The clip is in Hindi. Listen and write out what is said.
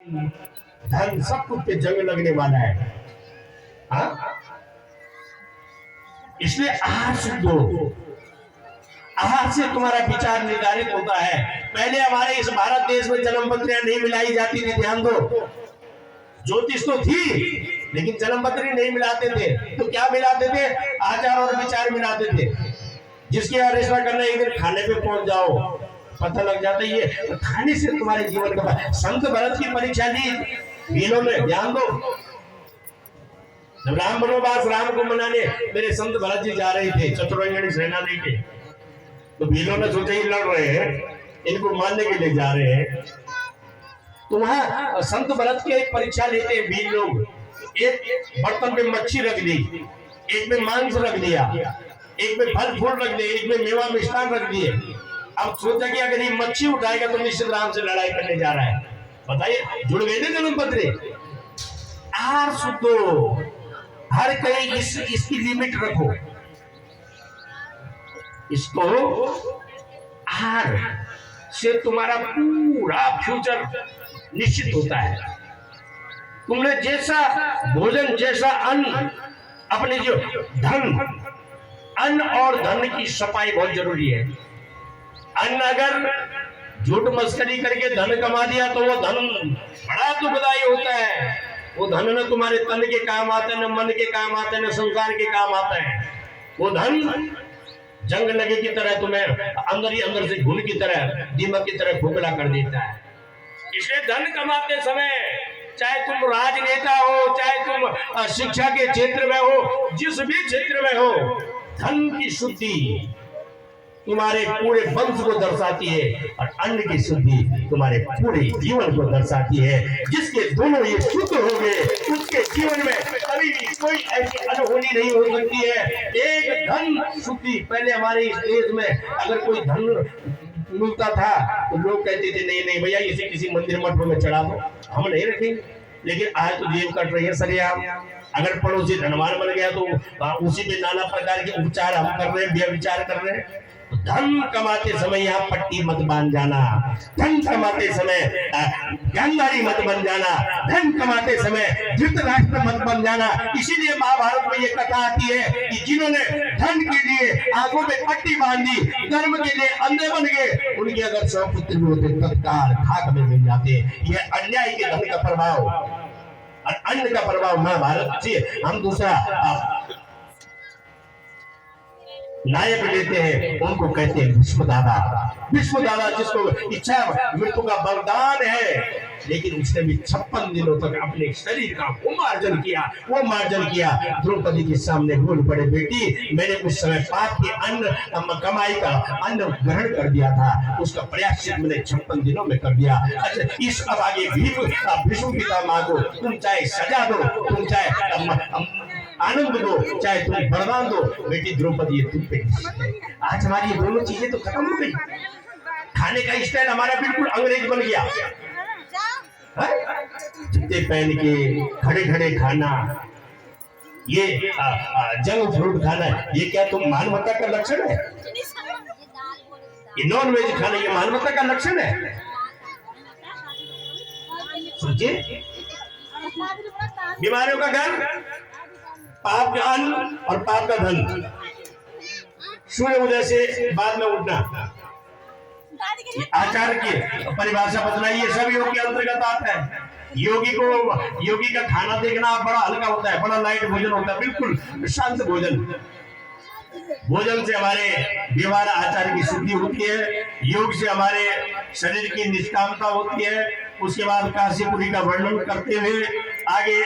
धन सब कुछ पे जंग लगने वाला है। हाँ? इसलिए आहार शुद्ध हो। आहार से तुम्हारा विचार निर्धारित होता है। पहले हमारे इस भारत देश में जन्म पत्रियां नहीं मिलाई जाती थी, ध्यान दो। ज्योतिष तो थी लेकिन जन्म पत्री नहीं मिलाते थे। तो क्या मिलाते थे? आचार और विचार मिलाते थे। जिसके यहाँ रिश्ता करना एक दिन खाने पे पहुंच जाओ, पता लग जाता है ये तो खाने से तुम्हारे जीवन का। संत भरत की परीक्षा ली भीलों ने, ध्यान दो। जब राम वनवास राम को मनाने मेरे संत भरत जी जा रहे थे चतुरंगनी सेना लेके, तो भीलों ने सोचा ये लड़ रहे हैं, इनको मारने के लिए जा रहे हैं। तो वहां संत भरत की एक परीक्षा लेते हैं भील लोग। एक बर्तन में मच्छी रख दी, एक में मांस रख दिया, एक में फल फूल रख दिए, एक में मेवा मिष्ठान रख दिए। अब सोचा कि अगर ये मच्छी उठाएगा तो निश्चित राम से लड़ाई करने जा रहा है। बताइए, जुड़ गए थे जन्म पत्र। आहार शुद्ध, हर कहीं इसकी लिमिट रखो। इसको आहार से तुम्हारा पूरा फ्यूचर निश्चित होता है। तुमने जैसा भोजन, जैसा अन्न, अपने जो धन, अन्न और धन की सफाई बहुत जरूरी है। अन्न अगर झूठ मस्करी करके धन कमा दिया तो वो धन बड़ा दुखदायी होता है। वो धन न तुम्हारे तन के काम आता है, न मन के काम आता है, न संसार के काम आता है। वो धन जंग लगे की तरह तुम्हें अंदर ही अंदर से घुन की तरह, दीमक की तरह खोखला कर देता है। इसलिए धन कमाते समय, चाहे तुम राजनेता हो, चाहे तुम शिक्षा के क्षेत्र में हो, जिस भी क्षेत्र में हो, धन की शुद्धि तुम्हारे पूरे वंश को दर्शाती है और अन्न की शुद्धि तुम्हारे पूरे जीवन को दर्शाती है। जिसके दोनों ये शुद्ध हो गए उसके जीवन में कभी भी कोई ऐसी अनहोनी नहीं हो सकती है। एक धन शुद्धि, पहले हमारे इस देश में अगर कोई धन मिलता था तो लोग कहते थे नहीं नहीं भैया इसे किसी मंदिर मठ में चढ़ा दो, हम नहीं रखेंगे। लेकिन आज तो जेब कट रही है सरियाम। अगर पड़ोसी धनवान बन गया तो उसी पे नाना प्रकार के उपचार हम कर रहे हैं, व्यभिचार कर रहे हैं। धन कमाते समय यहाँ पट्टी मत बांध जाना, धन कमाते समय ज्ञानदारी मत बन जाना, धन कमाते समय धृतराष्ट्र मत बन जाना। इसीलिए महाभारत में ये कथा आती है कि जिन्होंने धन के लिए आंखों में पट्टी बांधी, धर्म के लिए अंधे बन गए, उनके अगर 100 पुत्र भी होते तत्काल खाक में मिल जाते। यह अन्याय के धन का प्रभाव और अन्न का प्रभाव महाभारत से हम दूसरा नायक लेते हैं, उनको कहते हैं भीष्म दादा। भीष्म दादा जिसको इच्छा मृत्यु का वरदान है, लेकिन उसने भी 56 दिनों तक अपने शरीर का वो मार्जन किया। द्रौपदी के सामने बोल पड़े, बेटी मैंने उस समय पाप के अन्न कमाई का अन्न ग्रहण कर दिया था, उसका प्रायश्चित मैंने 56 दिनों में कर दिया। अच्छा इस अब आगे भीष्म पितामह को तुम चाहे सजा दो, तुम चाहे आनंद दो, चाहे तुम वरदान दो, बेटी द्रौपदी तुम पे। आज हमारी ये दोनों चीजें तो खत्म हो गई। खाने का स्टाइल हमारा बिल्कुल अंग्रेज बन गया। जूते पहन के खड़े खड़े खाना, ये जंक फूड खाना, ये क्या तुम मानवता का लक्षण है? ये नॉन वेज खाना ये मानवता का लक्षण है? सोचिए, बीमारियों का घर, पाप का अन्न और पाप का धन। सूर्य उदय से बाद में उठना, आचार की परिभाषा बदलाई, ये सब योग के अंतर्गत आता है। योगी का खाना देखना बड़ा हल्का होता है, बड़ा लाइट भोजन होता है, बिल्कुल शांत भोजन। भोजन से हमारे व्यवहार आचार की शुद्धि होती है, योग से हमारे शरीर की निष्कामता होती है। उसके बाद काशीपुरी का वर्णन करते हुए आगे